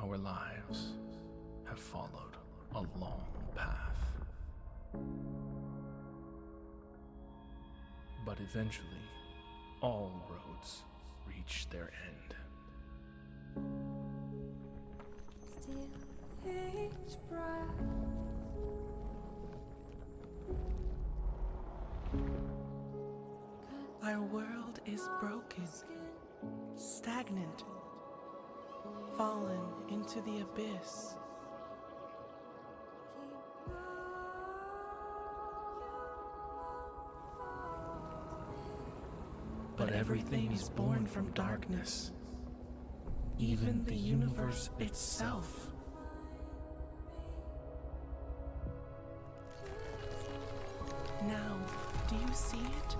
Our lives have followed a long path. But eventually, all roads reach their end. Still each breath. Our world is broken, stagnant, fallen into the abyss. But everything is born from darkness, even the universe itself. Now, do you see it?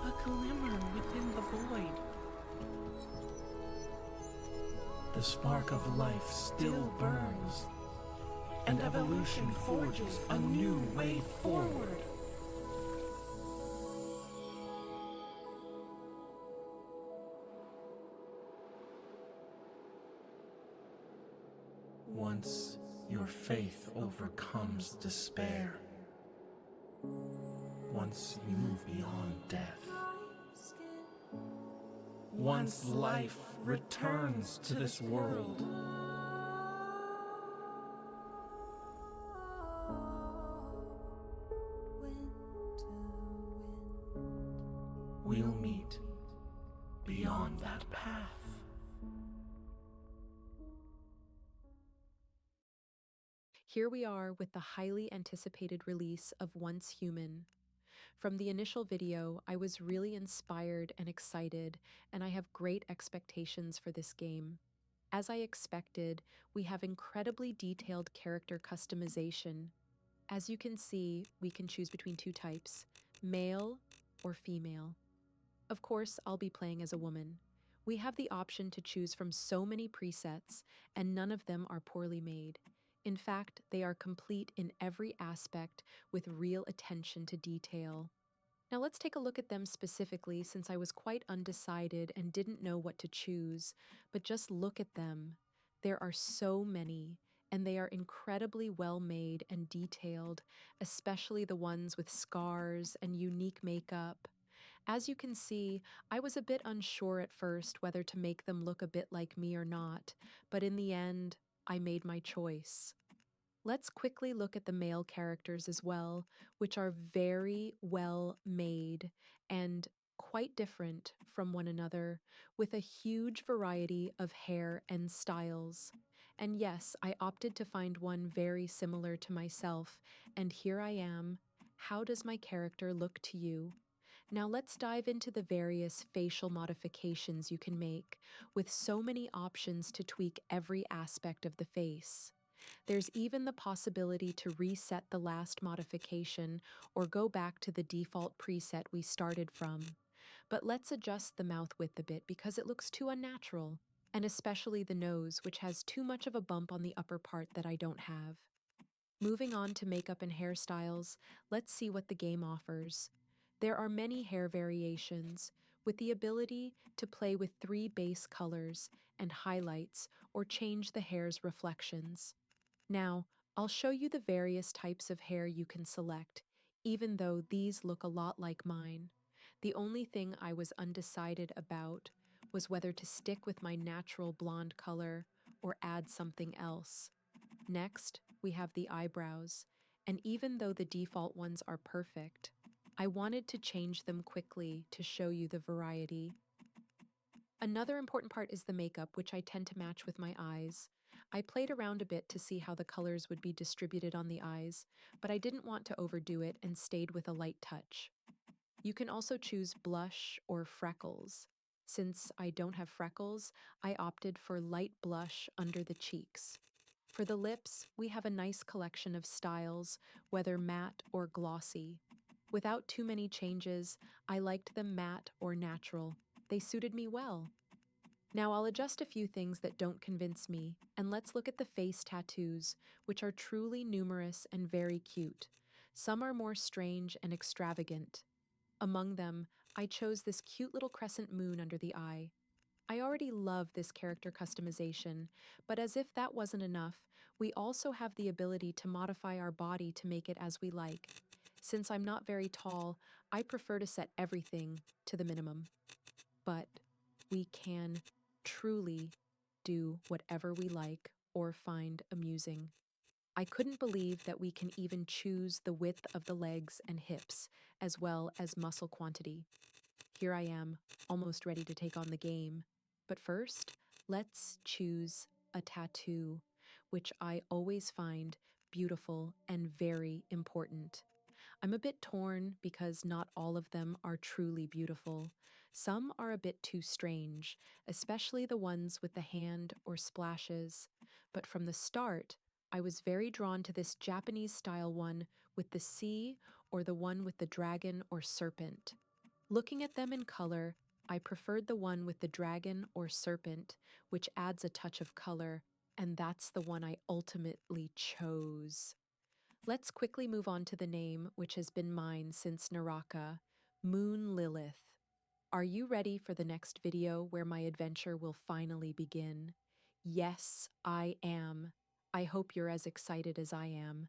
A glimmer within the void. The spark of life still burns, and evolution forges a new way forward. Once your faith overcomes despair, once you move beyond death, once life returns to this world, we'll meet beyond that path. Here we are with the highly anticipated release of OnceHuman. From the initial video, I was really inspired and excited, and I have great expectations for this game. As I expected, we have incredibly detailed character customization. As you can see, we can choose between two types, male or female. Of course, I'll be playing as a woman. We have the option to choose from so many presets, and none of them are poorly made. In fact, they are complete in every aspect with real attention to detail. Now let's take a look at them specifically, since I was quite undecided and didn't know what to choose, but just look at them. There are so many, and they are incredibly well made and detailed, especially the ones with scars and unique makeup. As you can see, I was a bit unsure at first whether to make them look a bit like me or not, but in the end, I made my choice. Let's quickly look at the male characters as well, which are very well made and quite different from one another, with a huge variety of hair and styles. And yes, I opted to find one very similar to myself, and here I am. How does my character look to you? Now let's dive into the various facial modifications you can make, with so many options to tweak every aspect of the face. There's even the possibility to reset the last modification or go back to the default preset we started from. But let's adjust the mouth width a bit because it looks too unnatural, and especially the nose, which has too much of a bump on the upper part that I don't have. Moving on to makeup and hairstyles, let's see what the game offers. There are many hair variations, with the ability to play with 3 base colors and highlights or change the hair's reflections. Now, I'll show you the various types of hair you can select, even though these look a lot like mine. The only thing I was undecided about was whether to stick with my natural blonde color or add something else. Next, we have the eyebrows, and even though the default ones are perfect, I wanted to change them quickly to show you the variety. Another important part is the makeup, which I tend to match with my eyes. I played around a bit to see how the colors would be distributed on the eyes, but I didn't want to overdo it and stayed with a light touch. You can also choose blush or freckles. Since I don't have freckles, I opted for light blush under the cheeks. For the lips, we have a nice collection of styles, whether matte or glossy. Without too many changes, I liked them matte or natural. They suited me well. Now I'll adjust a few things that don't convince me, and let's look at the face tattoos, which are truly numerous and very cute. Some are more strange and extravagant. Among them, I chose this cute little crescent moon under the eye. I already already love this character customization, but as if that wasn't enough, we also have the ability to modify our body to make it as we like. Since I'm not very tall, I prefer to set everything to the minimum. But we can truly do whatever we like or find amusing. I couldn't believe that we can even choose the width of the legs and hips, as well as muscle quantity. Here I am, almost ready to take on the game. But first, let's choose a tattoo, which I always find beautiful and very important. I'm a bit torn because not all of them are truly beautiful. Some are a bit too strange, especially the ones with the hand or splashes. But from the start, I was very drawn to this Japanese style one with the sea or the one with the dragon or serpent. Looking at them in color, I preferred the one with the dragon or serpent, which adds a touch of color, and that's the one I ultimately chose. Let's quickly move on to the name, which has been mine since Naraka, Moon Lilith. Are you ready for the next video where my adventure will finally begin? Yes, I am. I hope you're as excited as I am.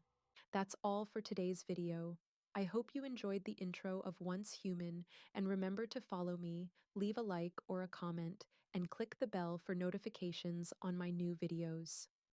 That's all for today's video. I hope you enjoyed the intro of OnceHuman, and remember to follow me, leave a like or a comment, and click the bell for notifications on my new videos.